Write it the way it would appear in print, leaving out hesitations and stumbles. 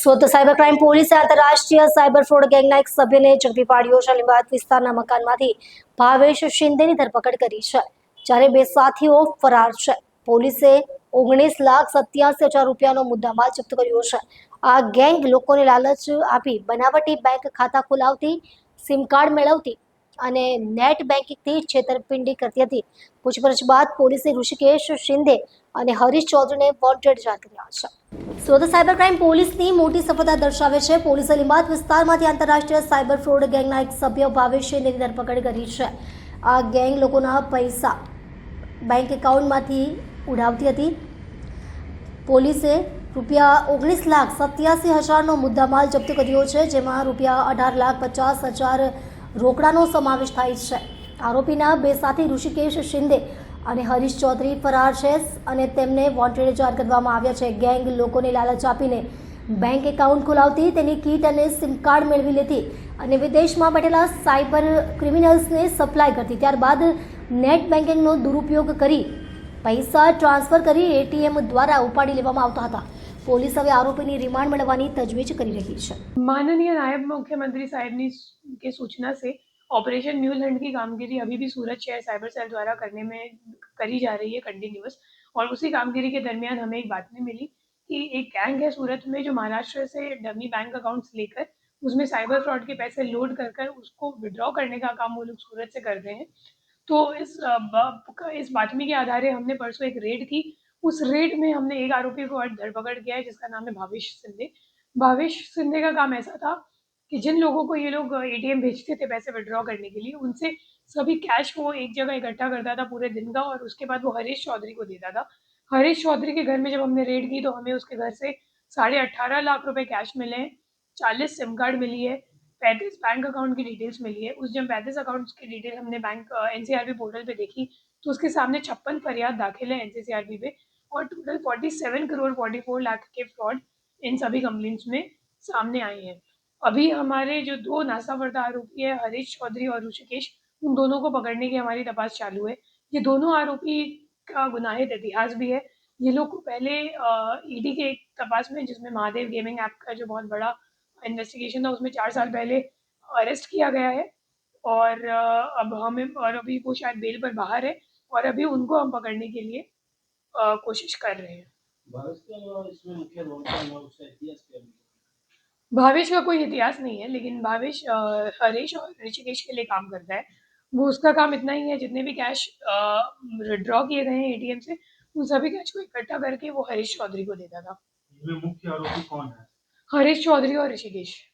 Surat cyber crime પોલીસે આંતરરાષ્ટ્રીય cyber fraud ગેંગના એક સભ્યને ઝડપી પાડ્યો છે. લીંબાયત વિસ્તારના મકાનમાંથી ભાવેશ શિંદેની ધરપકડ કરી છે, જ્યારે બે સાથીઓ ફરાર છે. પોલીસે 19,87,000 રૂપિયાનો મુદ્દામાલ જપ્ત કર્યો છે. આ ગેંગ લોકોને લાલચ આપી બનાવટી બેંક ખાતા ખોલાવતી, સિમ કાર્ડ મેળવતી અને નેટ બેન્કિંગથી છેતરપિંડી કરતી હતી. પૂછપરછ બાદ પોલીસે ઋષિકેશ શિંદે અને હરીશ ચૌધરીને વોન્ટેડ જાહેર કર્યા છે. સુરત સાયબર ક્રાઇમ પોલીસની મોટી સફળતા દર્શાવે છે. પોલીસે લીંબાયત વિસ્તારમાંથી આંતરરાષ્ટ્રીય સાયબર ફ્રોડ ગેંગના એક સભ્ય ભાવેશ શિંદેની ધરપકડ કરી છે. આ ગેંગ લોકોના પૈસા બેંક એકાઉન્ટમાંથી ઉડાવતી હતી. પોલીસે ₹19,87,000નો મુદ્દામાલ જપ્ત કર્યો છે, જેમાં ₹18,50,000 રોકડાનો સમાવેશ થાય છે. આરોપીના બે સાથી ઋષિકેશ શિંદે અને હરીશ ચૌધરી ફરાર છે અને તેમને વોન્ટેડ જાહેર કરવામાં આવ્યા છે. ગેંગ લોકોને લાલચ આપીને બેંક એકાઉન્ટ ખોલાવતી, તેની કીટ અને સિમ કાર્ડ મેળવી લેતી અને વિદેશમાં બેઠેલા સાયબર ક્રિમિનલ્સને સપ્લાય કરતી. ત્યારબાદ નેટ બેન્કિંગનો દુરુપયોગ કરી પૈસા ટ્રાન્સફર કરી એટીએમ દ્વારા ઉપાડી લેવામાં આવતા હતા. પોલીસ હવે આરોપીની રિમાન્ડ મેળવવાની તજવીજ કરી रही है. माननीय नायब मुख्यमंत्री साहब ने के सूचना से ऑपरेशन म्यूल हंट की कामगिरी अभी भी सूरत शहर साइबर सेल द्वारा करने में करी जा रही है कंटिन्यूअस। और उसी कामगिरी के दरमियान हमें एक बात में मिली कि एक गैंग है सूरत में जो महाराष्ट्र से डमी बैंक अकाउंट्स लेकर उसमें साइबर फ्रॉड के पैसे लोड कर कर उसको विड्रॉ करने का काम वो लोग सूरत से करते हैं। तो इस बातमी के आधारे हमने परसों एक रेड की। उस रेड में हमने एक आरोपी को धरपकड़ किया है, जिसका नाम है भावेश शिंदे। भावेश शिंदे का काम ऐसा था कि जिन लोगों को ये लोग एटीएम भेजते थे पैसे विड्रॉ करने के लिए, उनसे सभी कैश वो एक जगह इकट्ठा करता था पूरे दिन का, और उसके बाद वो हरीश चौधरी को देता था। हरीश चौधरी के घर में जब हमने रेड की तो हमें उसके घर से 18.5 लाख रुपए कैश मिले हैं, 40 सिम कार्ड मिली है, 35 बैंक अकाउंट की डिटेल्स मिली है। उस जब 35 अकाउंट्स की डिटेल हमने बैंक एनसीआरबी पोर्टल पे देखी तो उसके सामने 56 फरियाद दाखिल है एनसीआरबी पे, और टोटल 47 करोड़ 44 लाख के फ्रॉड इन सभी कंप्लेंट्स में सामने आए हैं। अभी हमारे जो दो नासाफरदा आरोपी है हरीश चौधरी और ऋषिकेश, उन दोनों को पकड़ने की हमारी तपास चालू है। ये दोनों आरोपी का गुनाहित इतिहास भी है। ये लोग को पहले ईडी के एक तपास में, जिसमें महादेव गेमिंग ऐप का जो बहुत बड़ा इन्वेस्टिगेशन था, उसमें 4 साल पहले अरेस्ट किया गया है, और अब हमें और अभी वो शायद बेल पर बाहर है, और अभी उनको हम पकड़ने के लिए कोशिश कर रहे हैं। भावेश का कोई इतिहास नहीं है, लेकिन भावेश हरीश और ऋषिकेश के लिए काम करता है। वो उसका काम इतना ही है, जितने भी कैश विड्रॉ किए गए हैं एटीएम से, उन सभी कैश को इकट्ठा करके वो हरीश चौधरी को देता था। मुख्य आरोपी कौन है? हरीश चौधरी और ऋषिकेश।